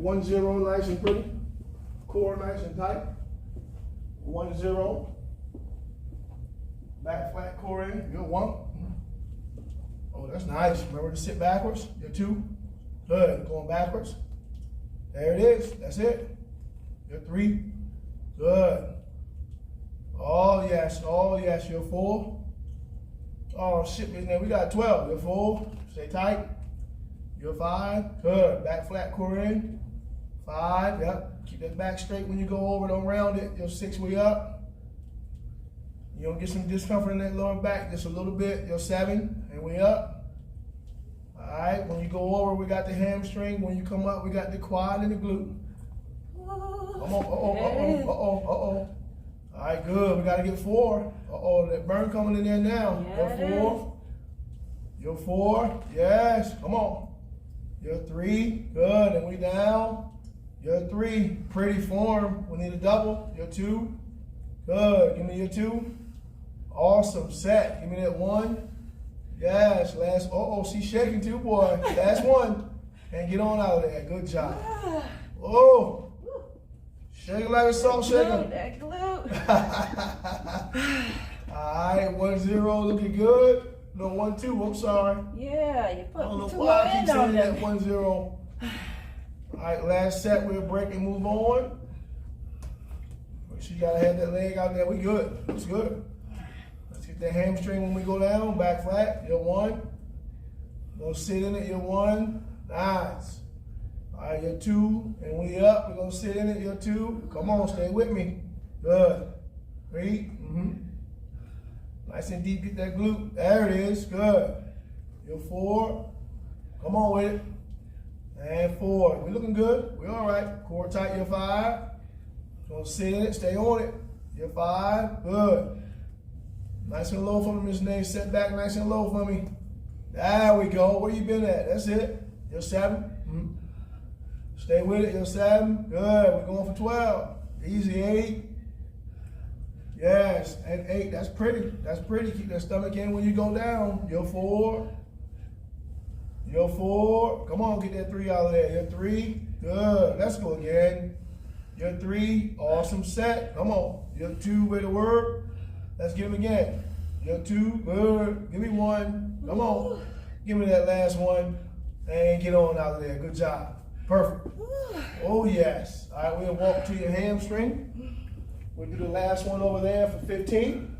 1-0, nice and pretty. Core nice and tight. 1-0. Back flat core in. Good 1. Oh, that's nice. Remember to sit backwards. Your 2. Good. Going backwards. There it is. That's it. Your 3. Good. Oh, yes. Oh, yes. Your 4. Oh, shit, man. We got 12. Your 4. Stay tight. Your 5. Good. Back flat core in. 5. Yep. Keep that back straight when you go over. Don't round it. Your 6 way up. You don't get some discomfort in that lower back just a little bit. Your 7 and we up. All right. When you go over, we got the hamstring. When you come up, we got the quad and the glute. Come on. Uh-oh. All right, good. We got to get 4. Uh-oh, that burn coming in there now. Yeah, Your 4. Your 4. Yes. Come on. Your 3. Good. And we down. Your 3. Pretty form. We need a double. Your 2. Good. Give me your 2. Awesome. Set. Give me that 1. Yes. Last. Uh-oh, she's shaking too, boy. Last 1. And get on out of there. Good job. Oh. Shake it like a salt shaker. That glute. All right, 1-0, looking good. No, 1-2, I'm sorry. Yeah, you put I don't know too why I much keep in on saying that them. 1-0. All right, last set, we'll break and move on. She gotta have that leg out there. We good. Looks good. Let's get that hamstring when we go down. Back flat. Your 1. Gonna sit in it. Your 1. Nice. All right, your 2, and we up. We're gonna sit in it. Your 2. Come on, stay with me. Good. 3. Nice and deep. Get that glute. There it is. Good. Your 4. Come on with it. And 4. We're looking good. We're all right. Core tight. Your 5. Gonna sit in it. Stay on it. Your 5. Good. Nice and low for me, Miss Nate. Set back nice and low for me. There we go. Where you been at? That's it. Your 7. Stay with it. Your 7. Good. We're going for 12. Easy. 8. Yes. And 8. That's pretty. That's pretty. Keep that stomach in when you go down. Your 4. Your 4. Come on. Get that 3 out of there. Your 3. Good. Let's go again. Your 3. Awesome set. Come on. Your 2. Way to work. Let's get him again. Your 2. Good. Give me 1. Come on. Give me that last 1. And get on out of there. Good job. Perfect. Oh, yes. All right, we'll walk to your hamstring. We'll do the last one over there for 15.